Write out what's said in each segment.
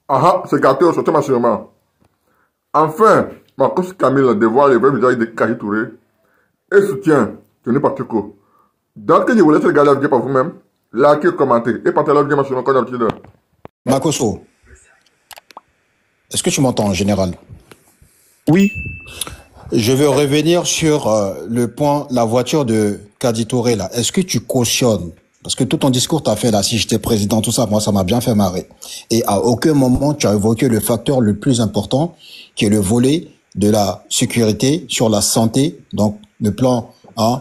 Ah, c'est gâté, sortez ma sûrement. Enfin, Marcos Camille dévoile le vrai visage de Kadi Touré et soutient Tony Patrico. Donc, je vous laisse regarder la vidéo par vous-même, likez, commentez et partagez la vidéo sur comme d'habitude. Makosso, est-ce que tu m'entends en général? Oui. Je veux revenir sur le point, la voiture de Kadi Touré là. Est-ce que tu cautionnes? Parce que tout ton discours t'as fait là, si j'étais président, tout ça, moi ça m'a bien fait marrer. Et à aucun moment tu as évoqué le facteur le plus important, qui est le volet de la sécurité sur la santé, donc le plan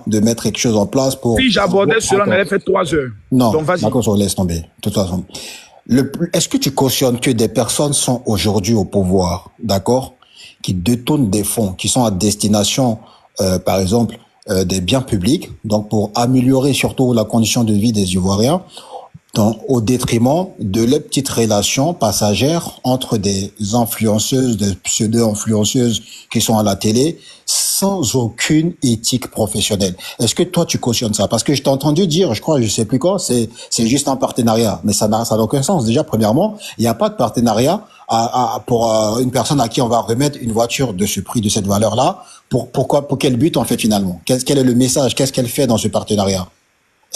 de mettre quelque chose en place pour... Si j'abordais cela, on allait faire 3 heures. Non, donc vas-y. D'accord, laisse tomber, de toute façon. Est-ce que tu cautionnes que des personnes sont aujourd'hui au pouvoir, d'accord, qui détournent des fonds, qui sont à destination, par exemple, des biens publics, donc pour améliorer surtout la condition de vie des Ivoiriens, au détriment de les petites relations passagères entre des influenceuses, des pseudo-influenceuses qui sont à la télé, sans aucune éthique professionnelle. Est-ce que toi tu cautionnes ça? Parce que je t'ai entendu dire, je crois, je sais plus quoi, c'est juste un partenariat, mais ça n'a aucun sens. Déjà, premièrement, il n'y a pas de partenariat pour une personne à qui on va remettre une voiture de ce prix, de cette valeur-là. Pour quel but en fait finalement? Quel est le message? Qu'est-ce qu'elle fait dans ce partenariat?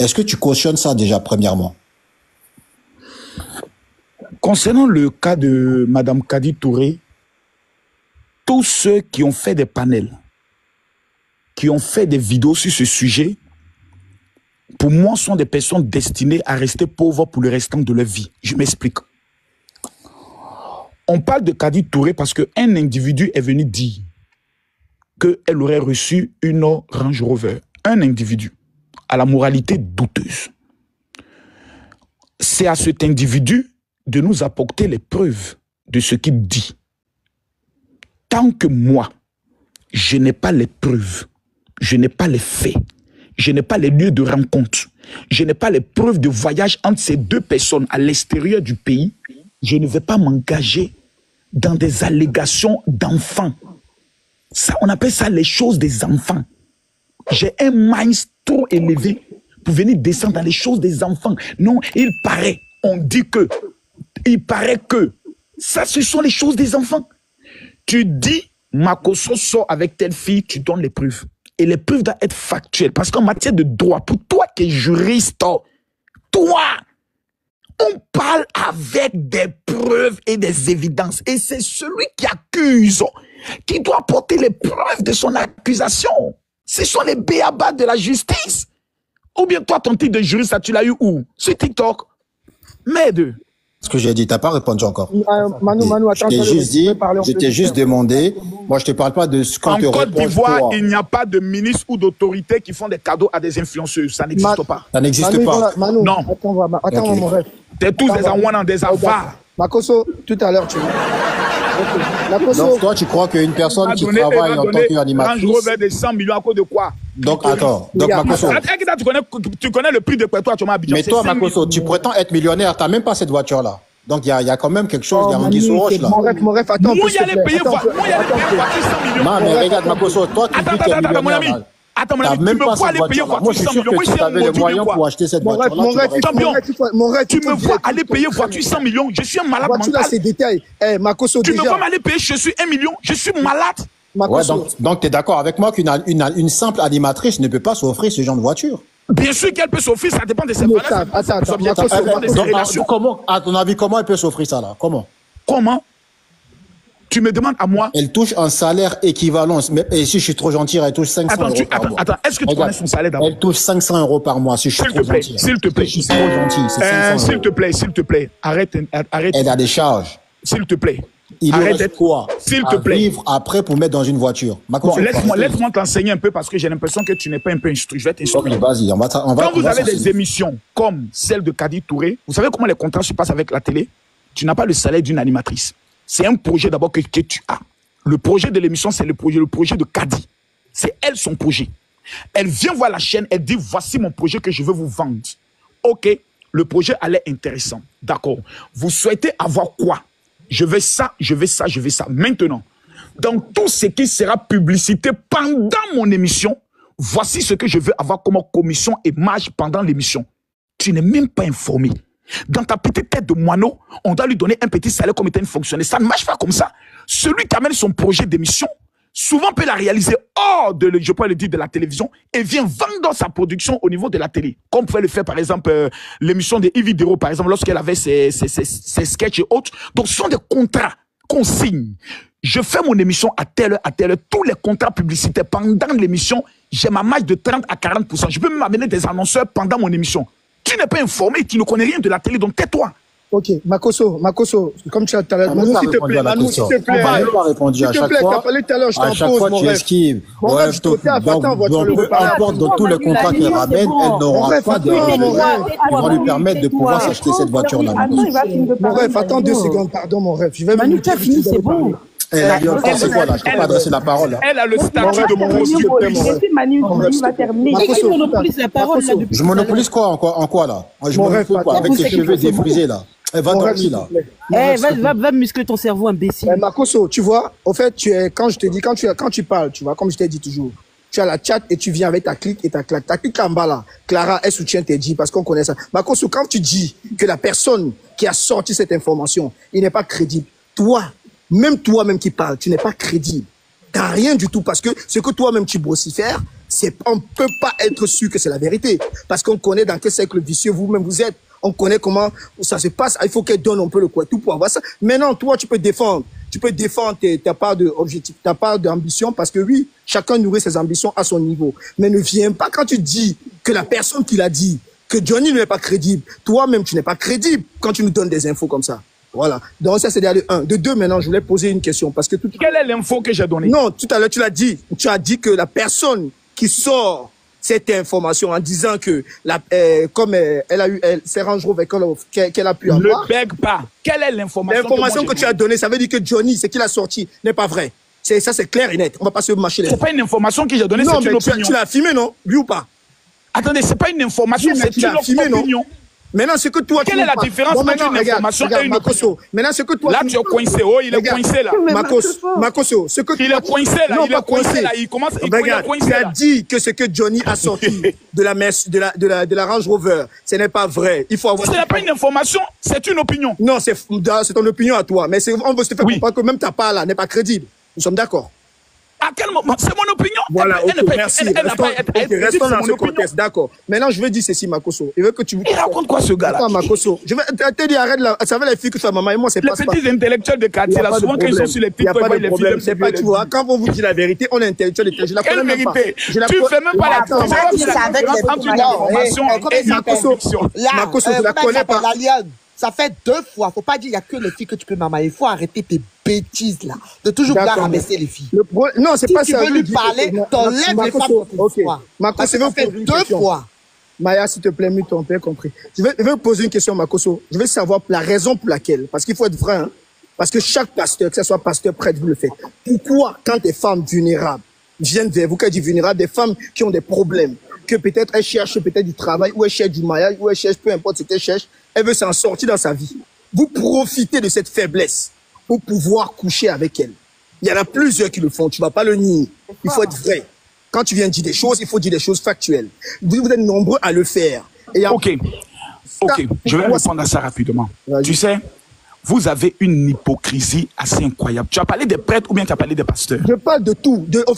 Est-ce que tu cautionnes ça déjà premièrement? Concernant le cas de Mme Kadi Touré, tous ceux qui ont fait des panels, qui ont fait des vidéos sur ce sujet, pour moi, sont des personnes destinées à rester pauvres pour le restant de leur vie. Je m'explique. On parle de Kadi Touré parce qu'un individu est venu dire qu'elle aurait reçu une Range Rover. Un individu à la moralité douteuse. C'est à cet individu de nous apporter les preuves de ce qu'il dit. Tant que moi, je n'ai pas les preuves, je n'ai pas les faits, je n'ai pas les lieux de rencontre, je n'ai pas les preuves de voyage entre ces deux personnes à l'extérieur du pays, je ne vais pas m'engager dans des allégations d'enfants. Ça, on appelle ça les choses des enfants. J'ai un mind trop élevé pour venir descendre dans les choses des enfants. Non, il paraît, on dit que, il paraît que, ça, ce sont les choses des enfants. Tu dis, Makosso sort avec telle fille, tu donnes les preuves. Et les preuves doivent être factuelles. Parce qu'en matière de droit, pour toi qui es juriste, toi, on parle avec des preuves et des évidences. Et c'est celui qui accuse qui doit porter les preuves de son accusation. Ce sont les béabas de la justice. Ou bien toi, ton titre de juriste, tu l'as eu où? Sur TikTok? Merde. Ce que j'ai dit, t'as pas répondu encore. Manu, attends. Je t'ai juste demandé. Moi, je te parle pas de ce qu'on te reproche. En Côte d'Ivoire, toi. Il n'y a pas de ministre ou d'autorité qui font des cadeaux à des influenceuses. Ça n'existe pas. Ça n'existe pas. Manu, non. Attends, mon rêve. T'es tous des aouanas, des avares. Makosso, tout à l'heure, tu Donc, toi, tu crois qu'une personne qui travaille en tant qu'animatrice... Range Rover de 100 millions à cause de quoi? Donc, attends. Donc, Makosso... Tu connais le prix de quoi, toi, tu m'as Abidjan. Mais toi, Makosso, tu prétends être millionnaire, t'as même pas cette voiture-là. Donc, il y a quand même quelque chose, il y a un guisou roche, là. Mon rêve, attends. Moi, il y a les payer voiture 100 millions. Non, mais regarde, Makosso, toi, tu dis que tu es millionnaire. Attends, mon ami, tu me vois aller payer voiture 100 millions. Moi, je suis sûr que tu avais les moyens pour acheter cette voiture-là. Tu me vois aller payer voiture 100 millions. Je suis un malade mental. C'est détail. Makosso, tu me vois aller payer, je suis 1 million. Je suis malade. Ouais, donc tu es d'accord avec moi qu'une simple animatrice ne peut pas s'offrir ce genre de voiture? Bien sûr qu'elle peut s'offrir, ça dépend de ses valeurs. Attends, comment, à ton avis, comment elle peut s'offrir ça là? Comment? Tu me demandes à moi? Elle touche un salaire équivalent. Et si je suis trop gentil, elle touche 500 euros par mois. Attends, est-ce que tu connais son salaire d'abord? Elle touche 500 euros par mois si je suis trop gentil. S'il te plaît. Je suis trop gentil. S'il te plaît. Arrête. Elle a des charges. S'il te plaît. Il reste quoi? S'il te plaît. Vivre après pour mettre dans une voiture. Bon, laisse-moi t'enseigner un peu parce que j'ai l'impression que tu n'es pas un peu instruit. Je vais t'instruire. Ok, vas-y, on va. Quand vous avez des émissions comme celle de Kadi Touré, vous savez comment les contrats se passent avec la télé? Tu n'as pas le salaire d'une animatrice. C'est un projet d'abord que tu as. Le projet de l'émission, c'est le projet de Kadi. C'est elle son projet. Elle vient voir la chaîne, elle dit voici mon projet que je veux vous vendre. Ok, le projet a l'air intéressant. D'accord. Vous souhaitez avoir quoi? Je veux ça, je veux ça, je veux ça. Maintenant, dans tout ce qui sera publicité pendant mon émission, voici ce que je veux avoir comme commission et marge pendant l'émission. Tu n'es même pas informé. Dans ta petite tête de moineau, on doit lui donner un petit salaire comme étant une fonctionnaire. Ça ne marche pas comme ça. Celui qui amène son projet d'émission, souvent peut la réaliser hors de, je peux le dire, de la télévision et vient vendre sa production au niveau de la télé. Comme pouvait le faire, par exemple, l'émission de Yves Dero, par exemple, lorsqu'elle avait ses sketchs et autres. Donc, ce sont des contrats qu'on signe. Je fais mon émission à telle heure, tous les contrats publicitaires pendant l'émission, j'ai ma marge de 30 à 40%. Je peux même amener des annonceurs pendant mon émission. Tu n'es pas informé, tu ne connais rien de la télé, donc tais-toi. Ok, Makoso, comme tu as tout à l'heure, Manu, s'il te plaît, Manu, s'il te plaît. On n'a pas répondu à chaque fois. T'as parlé tout à l'heure, je À chaque t'impose, fois, mon tu rêve. esquives. Mon rêve, je t'ai attends, peu importe dans tous les contrats qu'elle ramène, elle n'aura pas de qui vont lui permettre de pouvoir s'acheter cette voiture-là. Mon rêve, attends 2 secondes, pardon, mon rêve. Je vais Manu, tu as fini, c'est bon. C'est quoi là? Je t'ai pas adressé la parole. Elle a le statut de monopoliste. Laissez Manu va terminer. Qui monopolise la parole là depuis? Je monopolise quoi? En quoi là? Je monopolise quoi? Avec tes cheveux défrisés là. Elle va dormir là. Va muscler ton cerveau, imbécile. Makoso, tu vois, au fait, quand je te dis, quand tu parles, tu vois, comme je t'ai dit toujours, tu as la chat et tu viens avec ta clique et ta claque. Ta clique en bas là, Clara, elle soutient tes dits parce qu'on connaît ça. Makoso, quand tu dis que la personne qui a sorti cette information, il n'est pas crédible, toi-même qui parles, tu n'es pas crédible. T'as rien du tout parce que ce que toi-même tu vocifères, on ne peut pas être sûr que c'est la vérité. Parce qu'on connaît dans quel cercle vicieux vous-même vous êtes. On connaît comment ça se passe. Il faut qu'elle donne un peu le quoi tout pour avoir ça. Maintenant, toi, tu peux défendre. Tu peux défendre ta part d'objectif, ta part d'ambition parce que oui, chacun nourrit ses ambitions à son niveau. Mais ne viens pas quand tu dis que la personne qui l'a dit, que Johnny n'est pas crédible. Toi-même, tu n'es pas crédible quand tu nous donnes des infos comme ça. Voilà. Donc ça, c'est déjà de 1. De 2, maintenant, je voulais poser une question parce que Quelle est l'info que j'ai donnée? Non, tout à l'heure, tu l'as dit. Tu as dit que la personne qui sort cette information en disant que comme elle a eu ses Range Rover qu'elle a pu avoir. Ne bègue pas. Quelle est l'information? L'information que tu as donnée, ça veut dire que Johnny, ce qu'il a sorti n'est pas vrai. Ça, c'est clair et net. On va pas se mâcher les. C'est pas une information que j'ai donnée, c'est une opinion. Tu l'as filmé, non? Lui ou pas? Attendez, c'est pas une information, c'est une opinion. Maintenant, ce que toi, quelle est la différence entre une information et une opinion? Maintenant, ce que toi, là, tu es coincé. Oh, il est coincé là. Makoso, ce que il est coincé là. Non, il est coincé là. Il commence. Il est coincé tu as là. dit que ce que Johnny a sorti de la Range Rover, ce n'est pas vrai. Il faut avoir. Ce n'est pas une information, c'est une opinion. Non, c'est ton opinion à toi. Mais on veut se faire comprendre que même ta part là n'est pas crédible. Nous sommes d'accord. À quel moment? C'est mon opinion. Voilà, merci. Restons dans ce contexte, d'accord. Maintenant, je veux dire ceci, Makoso. Je veux que tu... Il raconte quoi, ce gars-là? Attends, Makoso. Je vais te dire, arrête là. Ça va les filles que ta maman et moi, c'est pas... Les petits intellectuels de quartier, là, souvent, quand ils sont sur les TikTok, ils les filles. C'est pas, tu vois, quand on vous dit la vérité, on est intellectuel. Je la connais même pas. Tu fais même pas la différence. Makoso, je la connais pas. Ça fait 2 fois. Faut pas dire, il n'y a que les filles que tu peux maman. Il faut arrêter tes bêtises, là. De toujours vouloir rabaisser les filles. Non, c'est pas ça. Si tu veux lui parler, t'enlèves les femmes pour une fois. Makoso, ça fait 2 fois. Maya, s'il te plaît, mute ton père, compris. Je vais vous poser une question, Makoso. Je veux savoir la raison pour laquelle. Parce qu'il faut être vrai, hein. Parce que chaque pasteur, que ce soit pasteur, prêtre, vous le faites. Pourquoi, quand des femmes vulnérables viennent vers vous, quand je dis vulnérables, des femmes qui ont des problèmes, que peut-être elles cherchent peut-être du travail, ou elles cherchent du mariage, ou elles cherchent, peu importe ce qu'elles cherchent, elle veut s'en sortir dans sa vie. Vous profitez de cette faiblesse pour pouvoir coucher avec elle. Il y en a plusieurs qui le font, tu vas pas le nier. Il faut être vrai. Quand tu viens dire des choses, il faut dire des choses factuelles. Vous êtes nombreux à le faire. Ok, je vais répondre à ça rapidement. Tu sais, vous avez une hypocrisie assez incroyable. Tu as parlé des prêtres ou bien tu as parlé des pasteurs? Je parle de tout. Au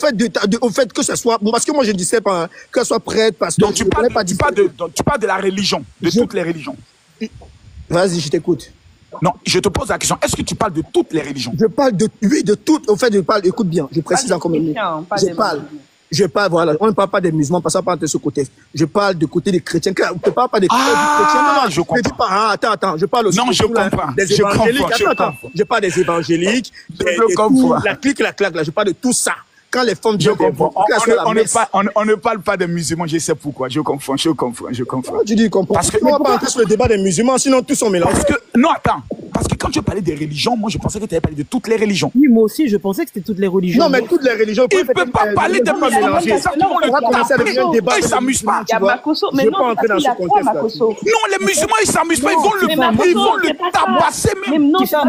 fait que ce soit... Parce que moi, je ne disais pas que ce soit prêtre, pasteur... Donc tu parles de la religion, de toutes les religions. Vas-y, je t'écoute. Non, je te pose la question. Est-ce que tu parles de toutes les religions? Je parle de... Oui, de toutes. En fait, je parle... Écoute bien, je précise encore même. Je parle, voilà. On ne parle pas des musulmans, parce qu'on parle de ce côté. Je parle du côté des chrétiens. On ne parle pas des chrétiens. Non, je comprends. Ne dis pas, attends, je parle aussi je comprends. Des évangéliques. Attends. Je parle des évangéliques. Je comprends. La clique, la claque, là. Je parle de tout ça. Quand les femmes disent on ne parle pas des musulmans, je sais pourquoi. Je comprends. Tu dis comprends. Parce que on va pas entrer sur le débat des musulmans, sinon tous sont mélangés. Non, attends. Parce que quand tu parlais des religions, moi je pensais que tu avais parlé de toutes les religions. Oui, moi aussi, je pensais que c'était toutes les religions. Non, mais toutes les religions. Il ne peut pas parler de musulmans, ils s'amusent pas. Il y a Makosso, mais non, parce qu'il a quoi, Makosso? Non, les musulmans, ils s'amusent pas, ils vont le tabasser même. Non, c'est pas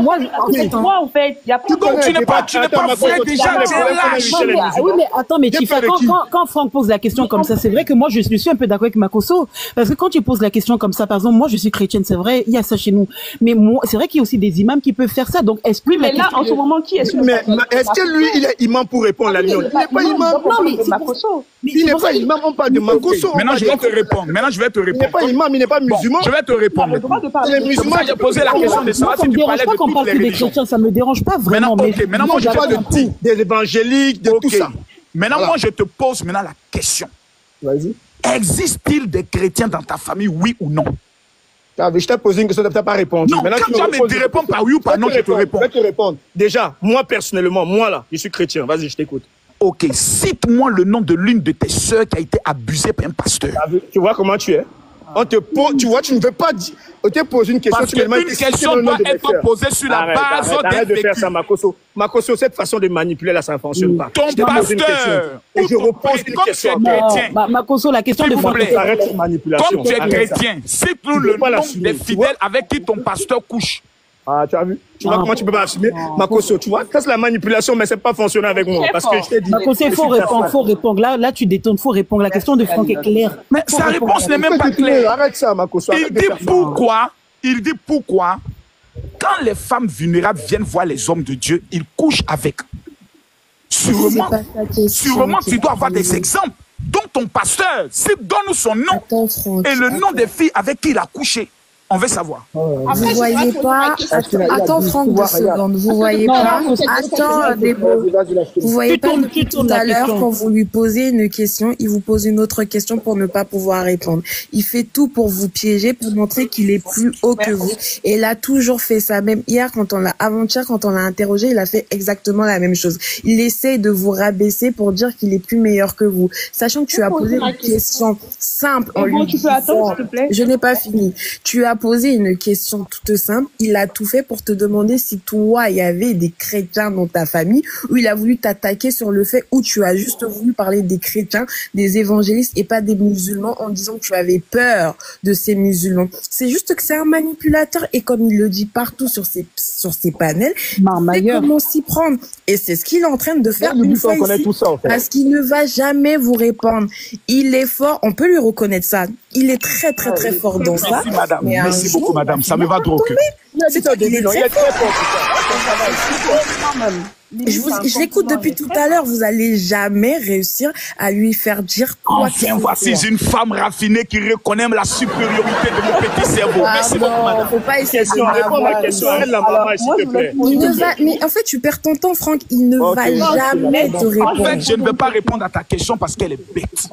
moi, en fait. Il y a pas Donc tu n'es pas vrai déjà, tu es lâche. Oui, mais attends, mais Tifa, quand Franck pose la question comme ça, c'est vrai que moi, je suis un peu d'accord avec Makosso. Parce que quand tu poses la question comme ça, par exemple, moi, je suis chrétienne, c'est vrai, il y a ça chez nous. Mais moi, c'est vrai qu'il y a aussi des imams qui peuvent faire ça. Donc, est-ce que... Oui, mais là, en ce moment, qui est-ce Mais est-ce que lui, il est imam pour répondre à la lion? Il n'est pas imam. Non, mais c'est Makosso. Il n'est pas imam, on parle de Makosso. Maintenant, je vais te répondre. Il n'est pas imam, il n'est pas musulman. Je vais te répondre. Les musulmans, j'ai posé la question de savoir si tu parlais de toutes les religions. Ça me dérange pas vraiment. Maintenant, moi, je parle de tout, des évangéliques, de tout ça. Maintenant, moi, je te pose maintenant la question. Vas-y. Existe-t-il des chrétiens dans ta famille, oui ou non? Je t'ai posé une question, tu n'as pas répondu. Non, quand tu vas me répondre par oui ou par non, je te réponds. Je vais te répondre. Déjà, moi, personnellement, moi, là, je suis chrétien. Vas-y, je t'écoute. Ok, cite-moi le nom de l'une de tes sœurs qui a été abusée par un pasteur. Tu vois comment tu es? On te pose, tu vois, tu ne veux pas dire. On te pose une question. Parce qu'une question doit être posée sur la base arrête de faire ça, Makosso. Makosso, cette façon de manipuler là, ça ne fonctionne pas. Ton pasteur. Et je repose une question. Makosso, la question de Franck. Arrête cette manipulation. Comme tu es chrétien, cite-nous le nom des fidèles avec qui ton pasteur couche. Ah, tu as vu? Tu vois comment tu peux pas assumer? Makosso, tu vois? Ça, c'est la manipulation, mais c'est pas fonctionné avec moi. Parce que je t'ai dit. Makosso, il faut répondre. Là, tu détonnes, faut répondre. La question de Franck est claire. Mais sa réponse n'est même pas claire. Arrête ça, Makosso. Il dit pourquoi, quand les femmes vulnérables viennent voir les hommes de Dieu, ils couchent avec. Sûrement, tu dois avoir des exemples. Donc, ton pasteur, donne-nous son nom et le nom des filles avec qui il a couché. On veut savoir. Vous voyez pas. Attends, Franck, 2 secondes. Vous voyez pas. Attends, Débo. Vous voyez pas depuis tout à l'heure, quand vous lui posez une question, il vous pose une autre question pour ne pas pouvoir répondre. Il fait tout pour vous piéger, pour montrer qu'il est plus haut que vous. Et il a toujours fait ça. Même hier, avant-hier, quand on l'a interrogé, il a fait exactement la même chose. Il essaie de vous rabaisser pour dire qu'il est plus meilleur que vous. Sachant que tu as posé une question simple en lui disant, je n'ai pas fini. Tu as posé une question toute simple, il a tout fait pour te demander si toi, il y avait des chrétiens dans ta famille, ou il a voulu t'attaquer sur le fait où tu as juste voulu parler des chrétiens, des évangélistes et pas des musulmans en disant que tu avais peur de ces musulmans. C'est juste que c'est un manipulateur et comme il le dit partout sur ses panels, c'est comment s'y prendre. Et c'est ce qu'il est en train de faire une fois ici, parce qu'il ne va jamais vous répondre. Il est fort, on peut lui reconnaître ça. Il est très très très fort dans ça. Merci beaucoup, madame. Ça me va trop que. C'est toi qui est très fort. Je l'écoute depuis tout à l'heure. Vous n'allez jamais réussir à lui faire dire quoi. Enfin, voici une femme raffinée qui reconnaît la supériorité de mon petit cerveau. Merci beaucoup, madame. Faut pas essayer de mais en fait, tu perds ton temps, Franck. Il ne va jamais te répondre. En fait, je ne vais pas répondre à ta question parce qu'elle est bête.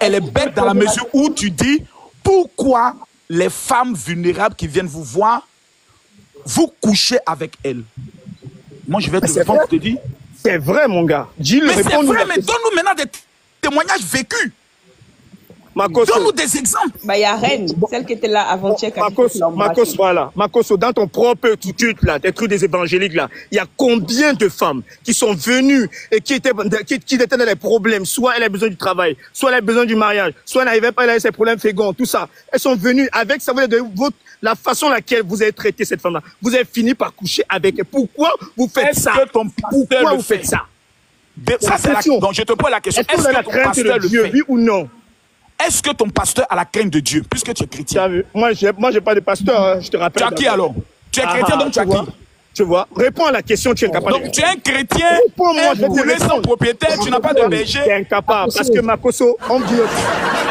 Elle est bête dans la mesure où tu dis pourquoi les femmes vulnérables qui viennent vous voir, vous couchez avec elles. Moi, je vais te répondre, je te dis. C'est vrai, mon gars. Dis-le, mais c'est vrai, mais donne-nous maintenant des témoignages vécus. Donne-nous des exemples. Il y a Reine, celle qui était là avant-hier. Makosso, dans ton propre culte, là, des trucs des évangéliques, là, il y a combien de femmes qui sont venues et qui étaient dans des problèmes, soit elle a besoin du travail, soit elle a besoin du mariage, soit elle n'arrivait pas, elle avait ses problèmes féconds, tout ça. Elles sont venues avec, ça veut dire, la façon laquelle vous avez traité cette femme-là. Vous avez fini par coucher avec elle. Pourquoi vous faites ça? Pourquoi vous faites ça? Donc, je te pose la question. Est-ce que la crainte de Dieu, oui ou non? Est-ce que ton pasteur a la crainte de Dieu, puisque tu es chrétien? Moi, j'ai pas de pasteur, hein, je te rappelle. Tu as qui alors? Tu es chrétien, donc tu as qui? Tu vois, réponds à la question, tu es incapable. Donc tu es un chrétien, un boulet sans propriétaire, tu n'as pas de berger. Tu es incapable, parce que Makosso, on dit aussi.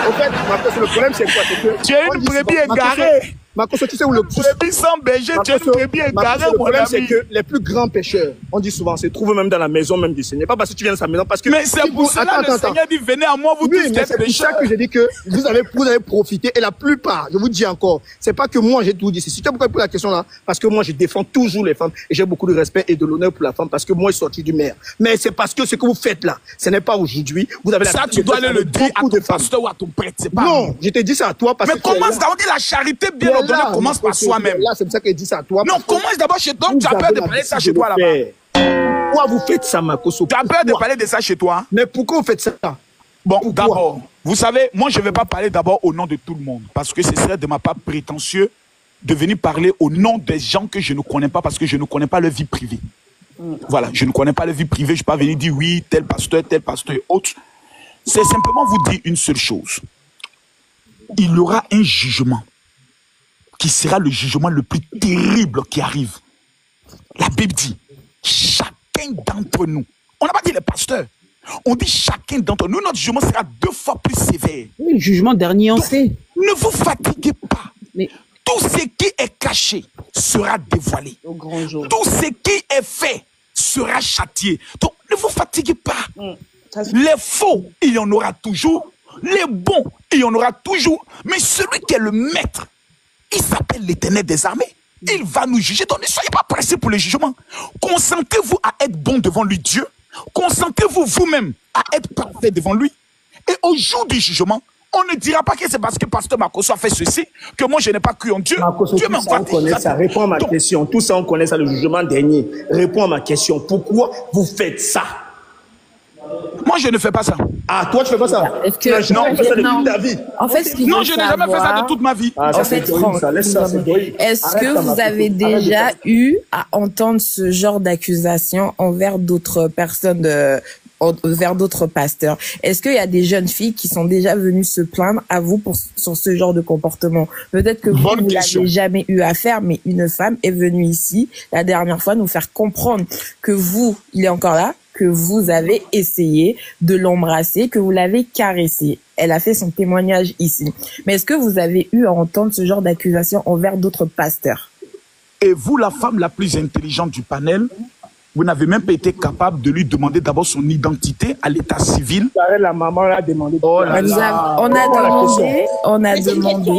En fait, Makosso, le problème c'est quoi? Tu es une brebis égarée. Makosso, tu sais où le brebis sans berger, tu es une brebis égarée. Le problème c'est que les plus grands pécheurs, on dit souvent, se trouvent même dans la maison même du Seigneur. Pas parce que tu viens de sa maison, parce que. Mais c'est pour cela que le Seigneur dit venez à moi, vous tous qui êtes pécheurs. C'est pour ça que j'ai dit que vous avez profité. Et la plupart, je vous dis encore, c'est pas que moi j'ai tout dit. C'est pourquoi je pose la question là, parce que moi je défends toujours les femmes et j'ai beaucoup de respect et de l'honneur pour la femme parce que moi je suis sorti du maire. Mais c'est parce que ce que vous faites là, ce n'est pas aujourd'hui. Vous avez ça, tu dois aller le dire à ton pasteur ou à ton prêtre. Non, je t'ai dit ça à toi parce que. Mais comment ça? On dit la charité bien. donner commence par soi-même. Là, c'est pour ça qu'il dit ça à toi. Non, commence d'abord chez toi. Tu as peur de parler de ça chez toi là-bas. Pourquoi vous faites ça, Makosso? Tu as peur de parler de ça chez toi? Mais pourquoi vous faites ça? Bon, d'abord, vous savez, moi je ne vais pas parler d'abord au nom de tout le monde. Parce que ce serait de ma part prétentieux de venir parler au nom des gens que je ne connais pas parce que je ne connais pas leur vie privée. Voilà, je ne connais pas leur vie privée. Je ne vais pas venir dire oui, tel pasteur et autres. C'est simplement vous dire une seule chose. Il y aura un jugement qui sera le jugement le plus terrible qui arrive. La Bible dit, chacun d'entre nous, on n'a pas dit les pasteurs, on dit chacun d'entre nous, notre jugement sera 2 fois plus sévère. Oui, le jugement dernier, on sait. Ne vous fatiguez pas. Mais tout ce qui est caché sera dévoilé. Au grand jour. Tout ce qui est fait sera châtié. Donc, ne vous fatiguez pas. Les faux, il y en aura toujours. Les bons, il y en aura toujours. Mais celui qui est le maître, il s'appelle l'Éternel des armées. Il va nous juger. Donc, ne soyez pas pressés pour le jugement. Consentez-vous à être bon devant lui, Dieu. Consentez-vous vous-même à être parfait devant lui. Et au jour du jugement, on ne dira pas que c'est parce que Pasteur Makosso a fait ceci que moi je n'ai pas cru en Dieu. Makosso, Dieu tout ça, on connaît ça. Réponds à ma question. Tout ça, on connaît ça, le jugement dernier. Réponds à ma question. Pourquoi vous faites ça? Moi, je ne fais pas ça. Ah, toi, tu fais pas ça? Est-ce que non, tu fais ça depuis ta vie. En fait, ce qu'il non, faut je n'ai jamais fait ça de toute ma vie. Ah, ça, c'est Franck, ça. Laisse ça, c'est Est-ce que vous avez déjà eu à entendre ce genre d'accusation envers d'autres personnes, vers d'autres pasteurs? Est-ce qu'il y a des jeunes filles qui sont déjà venues se plaindre à vous sur ce genre de comportement? Peut-être que vous ne l'avez jamais eu à faire, mais une femme est venue ici la dernière fois nous faire comprendre que vous, il est encore là, que vous avez essayé de l'embrasser, que vous l'avez caressé. Elle a fait son témoignage ici. Mais est-ce que vous avez eu à entendre ce genre d'accusation envers d'autres pasteurs? Et vous, la femme la plus intelligente du panel, vous n'avez même pas été capable de lui demander d'abord son identité à l'état civil. La maman l'a demandé. On a demandé. On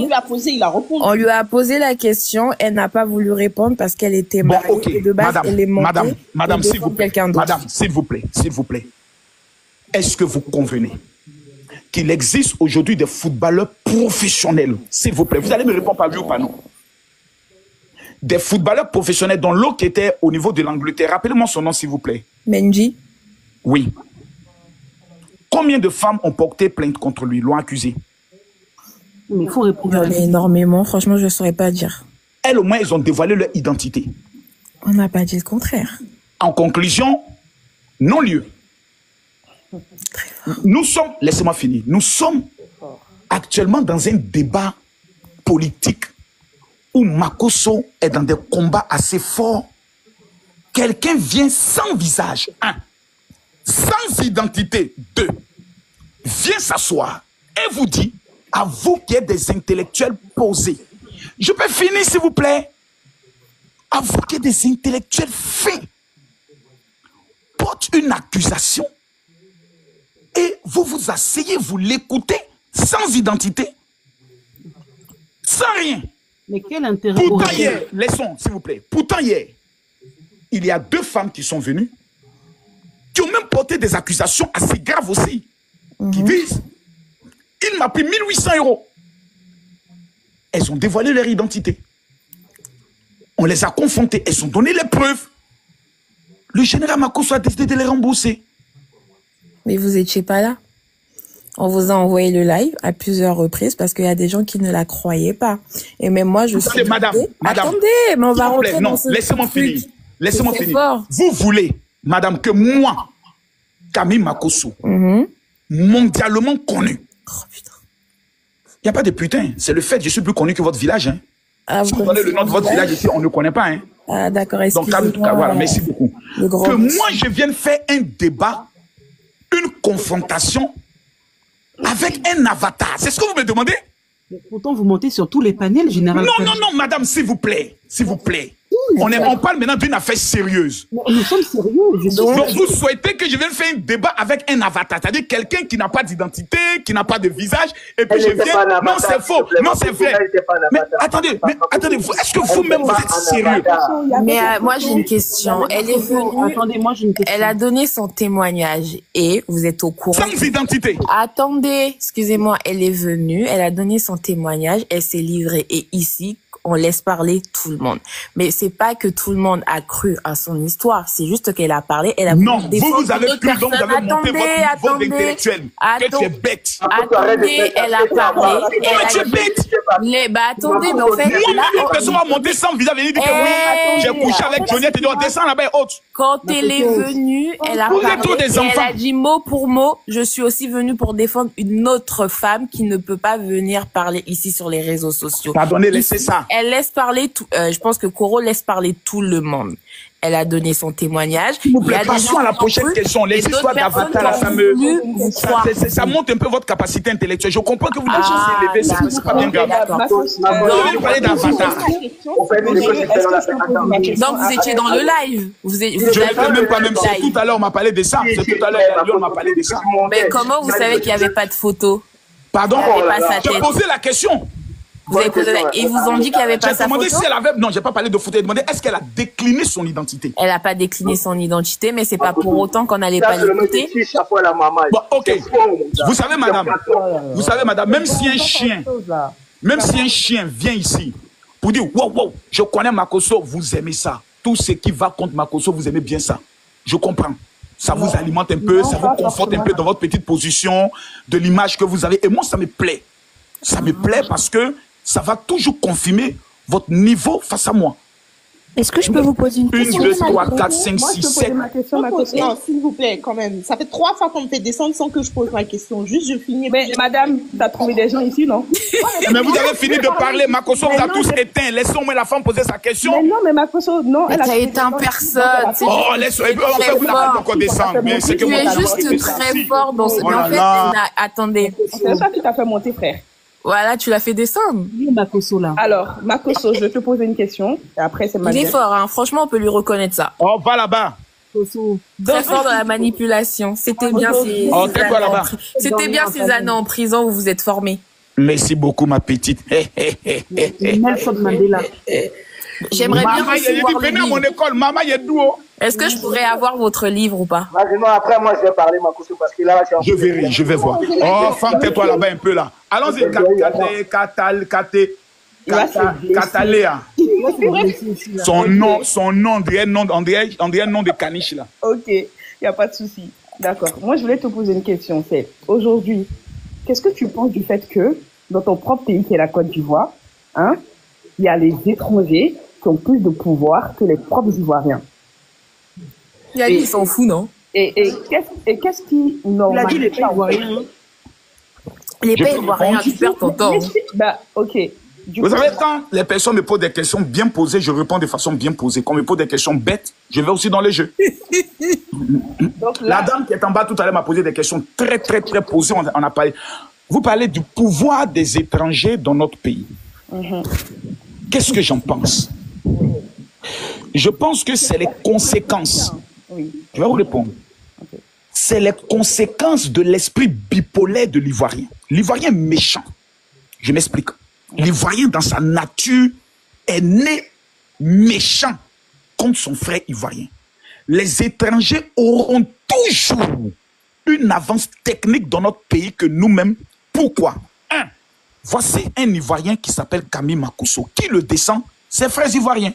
lui a posé, il a répondu. On lui a posé la question, elle n'a pas voulu répondre parce qu'elle était mariée. Bon, ok. Et de base, elle est montée. Madame, s'il vous plaît. Madame, s'il vous plaît. Est-ce que vous convenez qu'il existe aujourd'hui des footballeurs professionnels? S'il vous plaît, vous allez me répondre par oui ou pas non? Des footballeurs professionnels dont l'autre qui était au niveau de l'Angleterre. Rappelez-moi son nom, s'il vous plaît. Mendy. Oui. Combien de femmes ont porté plainte contre lui, l'ont accusé? Mais il faut répondre. Il y en a énormément, franchement, je ne saurais pas dire. Elles, au moins, elles ont dévoilé leur identité. On n'a pas dit le contraire. En conclusion, non-lieu. Nous sommes, laissez-moi finir, nous sommes actuellement dans un débat politique où Makosso est dans des combats assez forts. Quelqu'un vient sans visage, 1, sans identité, 2, vient s'asseoir et vous dit, à vous qui êtes des intellectuels posés, je peux finir s'il vous plaît, à vous qui êtes des intellectuels fins, porte une accusation et vous vous asseyez, vous l'écoutez sans identité, sans rien. Mais quel intérêt? Pourtant hier, laissons s'il vous plaît, pourtant hier, il y a 2 femmes qui sont venues, qui ont même porté des accusations assez graves aussi, qui disent, il m'a pris 1800 €. Elles ont dévoilé leur identité. On les a confrontées, elles ont donné les preuves. Le général Makosso a décidé de les rembourser. Mais vous n'étiez pas là. On vous a envoyé le live à plusieurs reprises parce qu'il y a des gens qui ne la croyaient pas. Et même moi, je suis... Madame, attendez, mais on va rentrer dans ce... Laissez-moi finir. Laissez-moi finir. Fort. Vous voulez, madame, que moi, Camille Makosso, mondialement connu. Oh, putain. Il n'y a pas de putain. C'est le fait que je suis plus connu que votre village. Hein. Ah, si vous donnez le nom de votre village ici, on ne connaît pas. Hein. Ah, d'accord. Donc, voilà, merci beaucoup. Que moi, je vienne faire un débat, une confrontation avec un avatar. C'est ce que vous me demandez? Mais pourtant, vous montez sur tous les panels, généralement. Non, madame, s'il vous plaît. S'il vous plaît. On parle maintenant d'une affaire sérieuse. Nous sommes sérieux. Donc, vous souhaitez que je vienne faire un débat avec un avatar, c'est-à-dire quelqu'un qui n'a pas d'identité, qui n'a pas de visage, et puis je viens... Non, c'est faux. Non, c'est vrai. Mais attendez, est-ce que vous-même vous êtes sérieux? Mais moi, j'ai une question. Elle est venue... Attendez, moi, j'ai une question. Elle a donné son témoignage et vous êtes au courant... Sans identité. Attendez, excusez-moi, elle est venue, elle a donné son témoignage, elle s'est livrée. Et ici... on laisse parler tout le monde. Mais c'est pas que tout le monde a cru à son histoire, c'est juste qu'elle a parlé, elle a non, vous avez cru, donc vous avez monté votre niveau d'intellectuel. Que tu es bête. Attendez, elle a parlé. Mais tu es bête. Attendez, mais en fait... Moi, une personne m'a monté sans visa, venir dire que oui, j'ai couché avec Johnny, tu dois descendre là-bas et autres. Quand elle est venue, elle a parlé, elle a dit mot pour mot, je suis aussi venue pour défendre une autre femme qui ne peut pas venir parler ici sur les réseaux sociaux. Pardonnez, laissez ça. Elle laisse parler tout, je pense que Koro laisse parler tout le monde. Elle a donné son témoignage. Passons à la prochaine question. Les histoires d'Avatar, ça montre un peu votre capacité intellectuelle. Je comprends que vous n'avez jamais s'élever, c'est pas bien grave. Vous parlez d'Avatar. Donc vous étiez dans le live. Je ne même pas, même si tout à l'heure on m'a parlé de ça. C'est tout à l'heure on m'a parlé de ça. Mais comment vous savez qu'il n'y avait pas de photo? Pardon? J'ai posé la question. Vous avez posé ils vous ont dit qu'il n'y avait pas sa photo? J'ai demandé si elle avait... Non, j'ai pas parlé de photo. J'ai demandé est-ce qu'elle a décliné son identité. Elle n'a pas décliné son identité, mais c'est pas pour autant qu'on n'allait pas l'écouter. Bon, ok. Vous savez, madame, même si un chien vient ici pour dire wow, je connais Makosso, vous aimez ça. Tout ce qui va contre Makosso, vous aimez bien ça. Je comprends. Ça vous alimente un peu, ça vous conforte un peu dans votre petite position, de l'image que vous avez. Et moi, ça me plaît. Ça me plaît parce que ça va toujours confirmer votre niveau face à moi. Est-ce que je peux vous poser une question? 1, 2, 3, 4, 5, 6, 7. Non, s'il vous plaît, quand même. Ça fait 3 fois qu'on me fait descendre sans que je pose ma question. Juste, je finis. Mais madame, t'as trouvé des gens ici, non? Mais vous avez fini de parler. Makosso vous a tous éteint. Laissons moi la femme poser sa question. Mais non, mais Makosso, non. Elle a éteint personne. Oh, laissez-moi. On fait vous la encore descendre. Mais c'est que tu es juste très fort dans ce. Mais en fait, attendez. C'est ça qui t'a fait monter, frère. Voilà, tu l'as fait descendre. Makosso, là. Alors, Makosso, je vais te poser une question. Et après, c'est Il est fort, hein. Franchement, on peut lui reconnaître ça. Oh, va là-bas. Très fort dans la manipulation. C'était bien C'était bien ces années en prison où vous êtes formés. Merci beaucoup, ma petite. Nelson Mandela. J'aimerais bien recevoir venez à mon école, maman, il est doux. Est-ce que je pourrais avoir votre livre ou pas? Après, moi, je vais parler, Makosso, parce que là, je vais voir. Oh, femme, tais-toi là-bas un peu, là. Allons-y, Cataléa. Son nom, on dirait un nom de caniche, là. Ok, il n'y a pas de souci. D'accord. Moi, je voulais te poser une question. C'est, aujourd'hui, qu'est-ce que tu penses du fait que, dans ton propre pays, qui est la Côte d'Ivoire, hein, il y a les étrangers qui ont plus de pouvoir que les propres Ivoiriens? Ils s'en foutent, non? Et qu'est-ce qui normalement... Il a dit les pays ivoiriens. Les pays ivoiriens, tu perds ton temps. Bah, ok. Vous savez, quand les personnes me posent des questions bien posées, je réponds de façon bien posée. Quand on me pose des questions bêtes, je vais aussi dans les jeux. Donc là, la dame qui est en bas tout à l'heure m'a posé des questions très posées. On a parlé. Vous parlez du pouvoir des étrangers dans notre pays. Qu'est-ce que j'en pense? Je pense que c'est les conséquences. Je vais vous répondre. C'est les conséquences de l'esprit bipolaire de l'Ivoirien. L'Ivoirien méchant. Je m'explique. L'Ivoirien, dans sa nature, est né méchant contre son frère ivoirien. Les étrangers auront toujours une avance technique dans notre pays que nous-mêmes. Pourquoi? Voici un Ivoirien qui s'appelle Camille Makosso. Qui le descend? Ses frères ivoiriens.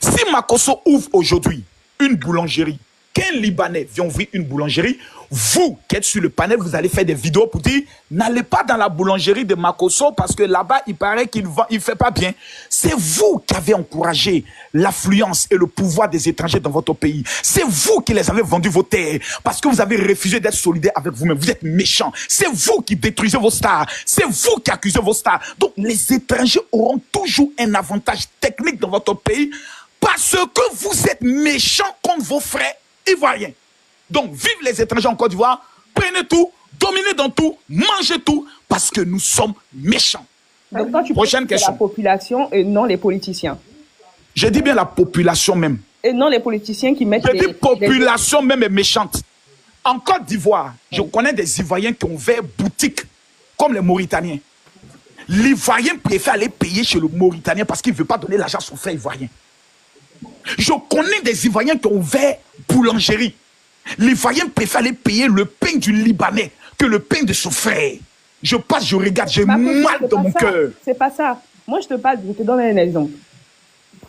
Si Makosso ouvre aujourd'hui une boulangerie, qu'un Libanais vient ouvrir une boulangerie, vous qui êtes sur le panel, vous allez faire des vidéos pour dire n'allez pas dans la boulangerie de Makosso parce que là-bas, il paraît qu'il ne fait pas bien. C'est vous qui avez encouragé l'affluence et le pouvoir des étrangers dans votre pays. C'est vous qui les avez vendus vos terres parce que vous avez refusé d'être solidaire avec vous-même. Vous êtes méchants. C'est vous qui détruisez vos stars. C'est vous qui accusez vos stars. Donc, les étrangers auront toujours un avantage technique dans votre pays parce que vous êtes méchants contre vos frères ivoiriens. Donc, vive les étrangers en Côte d'Ivoire, prenez tout, dominez dans tout, mangez tout, parce que nous sommes méchants. Donc, toi, tu prochaine question. La population et non les politiciens. Je dis bien la population même. Et non les politiciens qui mettent... Je dis population même est méchante. En Côte d'Ivoire, je connais des Ivoiriens qui ont ouvert boutique, comme les Mauritaniens. L'Ivoirien préfère aller payer chez le Mauritanien parce qu'il ne veut pas donner l'argent à son frère ivoirien. Je connais des Ivoiriens qui ont ouvert boulangerie. L'Ivoirien préfère aller payer le pain du Libanais que le pain de son frère. Je passe, je regarde, j'ai mal dans mon cœur. C'est pas ça. moi, je te donne un exemple.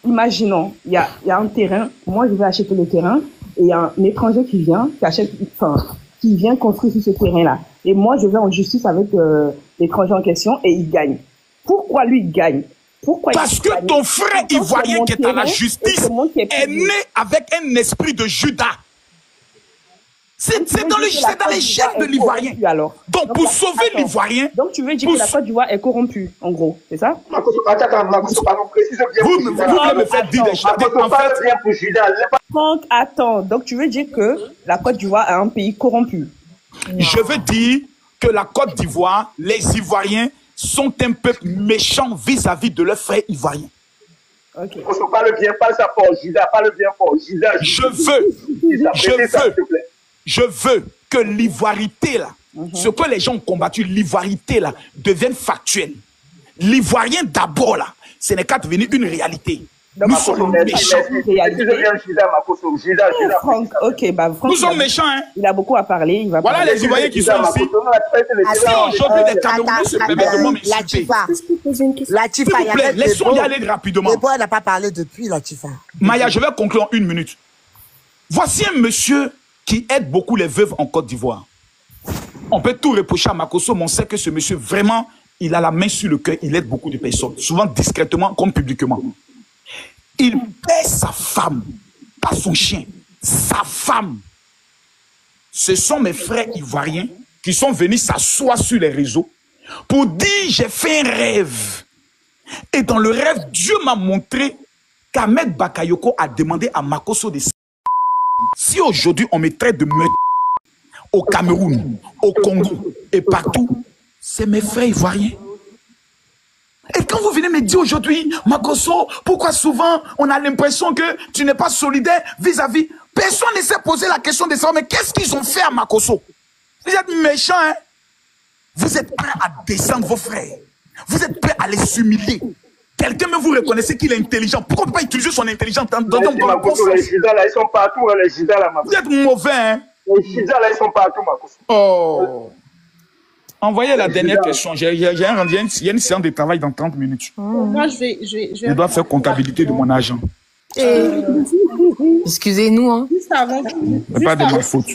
Imaginons, il y a un terrain, moi, je vais acheter le terrain, et il y a un étranger qui vient, qui vient construire sur ce terrain-là. Et moi, je vais en justice avec l'étranger en question, et il gagne. Pourquoi lui, il gagne? Parce que ton frère ivoirien qui est à la justice est né avec un esprit de Judas. C'est dans les gènes de l'Ivoirien. Donc, pour sauver l'Ivoirien... Donc, tu veux dire que la Côte d'Ivoire est corrompue, en gros, c'est ça? Vous me faites dire des choses. Donc, attends. Donc, tu veux dire que la Côte d'Ivoire est un pays corrompu? Je veux dire que la Côte d'Ivoire, les Ivoiriens sont un peuple méchant vis-à-vis de leurs frères ivoiriens. Ok. Pas le bien, pas ça pour Judas, pas le bien pour Judas. Je veux que l'ivoirité, là, ce que les gens ont combattu, l'ivoirité, là, devienne factuelle. L'Ivoirien, d'abord, là, ce n'est qu'à devenir une réalité. Nous sommes méchants. Nous sommes méchants, hein. Il a beaucoup à parler. Voilà les Ivoiriens qui sont ici. Si aujourd'hui des Camerounais se permettent de m'insulter. S'il vous plaît, laissons y aller rapidement. Elle n'a pas parlé depuis, Latifa. Maya, je vais conclure en 1 minute. Voici un monsieur qui aide beaucoup les veuves en Côte d'Ivoire. On peut tout reprocher à Makosso, mais on sait que ce monsieur, vraiment, il a la main sur le cœur, il aide beaucoup de personnes, souvent discrètement comme publiquement. Il paie sa femme, pas son chien, sa femme. Ce sont mes frères ivoiriens qui sont venus s'asseoir sur les réseaux pour dire j'ai fait un rêve. Et dans le rêve, Dieu m'a montré qu'Ahmed Bakayoko a demandé à Makosso de... Si aujourd'hui on me traite de meurtre au Cameroun, au Congo et partout, c'est mes frères ivoiriens. Et quand vous venez me dire aujourd'hui, Makosso, pourquoi souvent on a l'impression que tu n'es pas solidaire vis-à-vis, personne ne s'est posé la question de savoir, mais qu'est-ce qu'ils ont fait à Makosso? Vous êtes méchants, hein? Vous êtes prêts à descendre vos frères. Vous êtes prêts à les humilier. Quelqu'un me vous reconnaissez qu'il est intelligent. Pourquoi on ne peut pas utiliser son intelligence dans le Makosso, les Judas là, ils sont partout, les Judas là, Makosso. Vous êtes mauvais, hein? Les Judas là, ils sont partout, Makosso. Oh. Envoyez la dernière question. Il y a une séance de travail dans 30 minutes. Moi, je dois faire comptabilité de mon argent. Excusez-nous, hein. Juste avant. Pas de ma faute.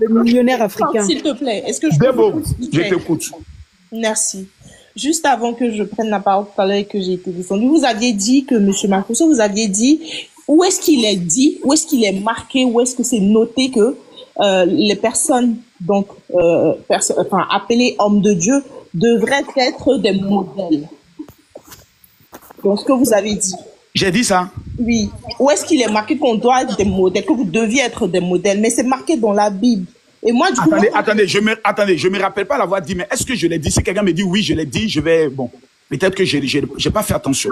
Le millionnaire africain. S'il te plaît, est-ce que je peux... Je t'écoute. Merci. Juste avant que je prenne la parole tout à l'heure et que j'ai été descendu, vous aviez dit que M. Makosso, vous aviez dit, où est-ce qu'il est dit, où est-ce qu'il est marqué, où est-ce que c'est noté que les personnes, donc, appelées hommes de Dieu, devraient être des modèles. Donc, ce que vous avez dit. J'ai dit ça? Oui. Où est-ce qu'il est marqué qu'on doit être des modèles, que vous deviez être des modèles? Mais c'est marqué dans la Bible. Et moi, du coup... Attendez, je me rappelle pas l'avoir dit, mais est-ce que je l'ai dit? Si quelqu'un me dit oui, je l'ai dit, je vais... Bon, peut-être que j'ai pas fait attention.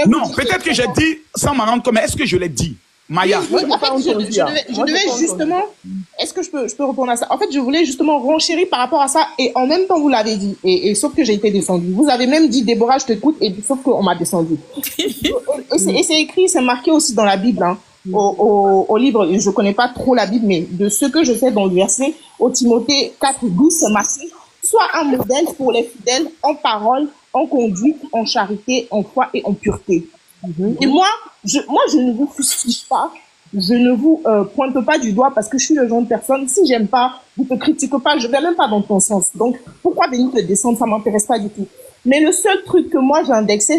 Non, peut-être que j'ai dit sans m'en rendre compte, mais est-ce que je l'ai dit? Maya. Oui, en fait, je devais justement... Est-ce que je peux répondre à ça? En fait, je voulais justement renchérir par rapport à ça, et en même temps, vous l'avez dit, et sauf que j'ai été descendue. Vous avez même dit, Déborah, je t'écoute, et sauf qu'on m'a descendu. Et c'est écrit, c'est marqué aussi dans la Bible, hein, au livre, je connais pas trop la Bible, mais de ce que je sais dans le verset, au Timothée 4:12, c'est marqué, sois un modèle pour les fidèles en parole, en conduite, en charité, en foi et en pureté. Et moi, je ne vous fustige pas, je ne vous pointe pas du doigt parce que je suis le genre de personne, si j'aime pas, vous te critique pas, je vais même pas dans ton sens. Donc, pourquoi venir te descendre, ça m'intéresse pas du tout. Mais le seul truc que moi j'ai indexé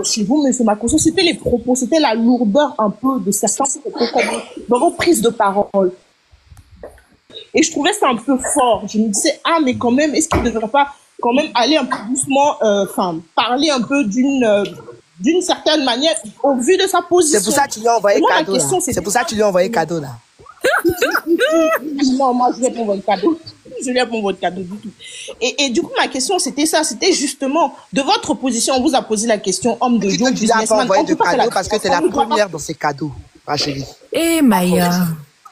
chez vous, M. Makosso, c'était les propos, c'était la lourdeur un peu de certains propos dans vos prises de parole. Et je trouvais ça un peu fort. Je me disais, ah, mais quand même, est-ce qu'il ne devrait pas quand même aller un peu doucement, parler un peu d'une certaine manière, au vu de sa position. C'est pour ça que tu lui as envoyé cadeau, là. C'est pour ça que tu lui as envoyé cadeau, là. Non, moi, je vais pas envoyer cadeau. Je vais pas envoyer cadeau du tout. Et du coup, ma question, c'était ça. C'était justement, de votre position, on vous a posé la question, homme de Dieu, tu l'as pas envoyé de cadeau parce que c'est la première dans ces cadeaux, ma chérie. Eh, Maya.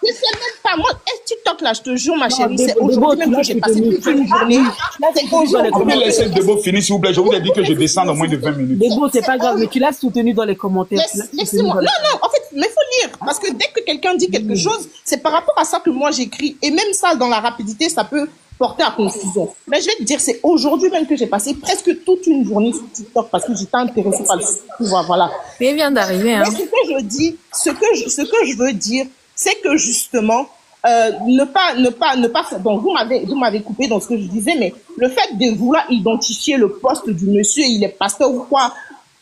Je sais même pas, moi, TikTok là, je te jure, ma chérie, c'est aujourd'hui même que j'ai passé toute une journée. On peut laisser Debo finir, s'il vous plaît. Je vous ai dit que je descends dans moins de 20 minutes. Debo, c'est pas grave, mais tu l'as soutenu dans les commentaires. Laissez-moi. Non, en fait, mais faut lire. Parce que dès que quelqu'un dit quelque chose, c'est par rapport à ça que moi j'écris. Et même ça, dans la rapidité, ça peut porté à confusion. Mais je vais te dire, c'est aujourd'hui même que j'ai passé presque toute une journée sur TikTok parce que j'étais intéressée par le pouvoir, voilà. Mais il vient d'arriver, hein. Mais ce que je dis, ce que je veux dire, c'est que justement, ne pas faire. Donc vous m'avez coupé dans ce que je disais, mais le fait de vouloir identifier le poste du monsieur, il est pasteur ou quoi,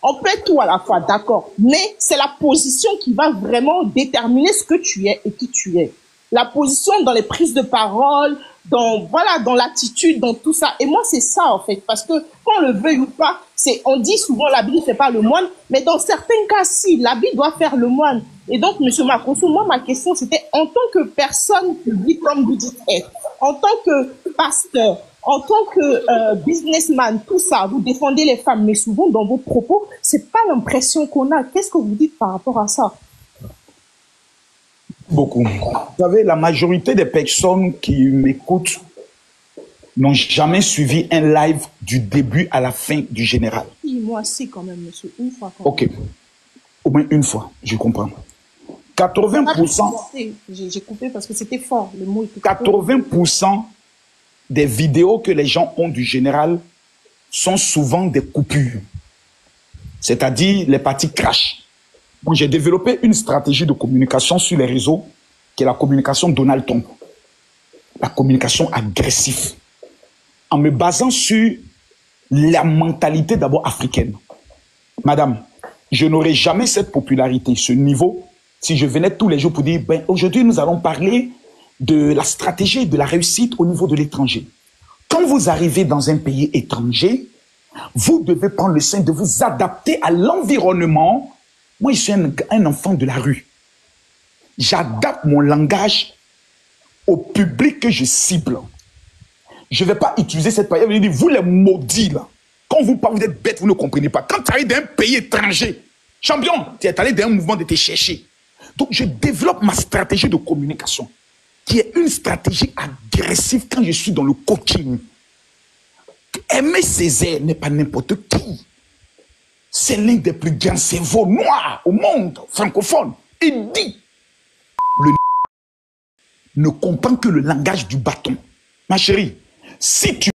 on peut être tout à la fois, d'accord. Mais c'est la position qui va vraiment déterminer ce que tu es et qui tu es. La position dans les prises de parole, dans l'attitude, dans tout ça. Et moi, c'est ça, en fait. Parce que, qu'on le veuille ou pas, on dit souvent l'habit ne fait pas le moine, mais dans certains cas, si, l'habit doit faire le moine. Et donc, monsieur Makosso, moi, ma question, c'était, en tant que personne publique, comme vous dites être, en tant que pasteur, en tant que businessman, tout ça, vous défendez les femmes, mais souvent, dans vos propos, c'est pas l'impression qu'on a. Qu'est-ce que vous dites par rapport à ça? Beaucoup. Vous savez, la majorité des personnes qui m'écoutent n'ont jamais suivi un live du début à la fin du général. Oui, moi, c'est quand même, monsieur, une fois. Ok. Au moins une fois, je comprends. 80%. J'ai coupé parce que c'était fort, le mot était 80% des vidéos que les gens ont du général sont souvent des coupures. C'est-à-dire les parties crash. Moi, j'ai développé une stratégie de communication sur les réseaux qui est la communication Donald Trump. La communication agressive. En me basant sur la mentalité d'abord africaine. Madame, je n'aurais jamais cette popularité, ce niveau, si je venais tous les jours pour dire, ben, aujourd'hui, nous allons parler de la stratégie de la réussite au niveau de l'étranger. Quand vous arrivez dans un pays étranger, vous devez prendre le soin de vous adapter à l'environnement. Moi, je suis un enfant de la rue. J'adapte mon langage au public que je cible. Je ne vais pas utiliser cette parole. Je dis, vous les maudits, là, quand vous parlez, vous êtes bêtes, vous ne comprenez pas. Quand tu arrives d'un pays étranger, champion, tu es allé dans un mouvement de te chercher. Donc, je développe ma stratégie de communication, qui est une stratégie agressive quand je suis dans le coaching. Aimé Césaire n'est pas n'importe qui. C'est l'un des plus grands cerveaux noirs au monde francophone. Il dit, le ne comprend que le langage du bâton. Ma chérie, si tu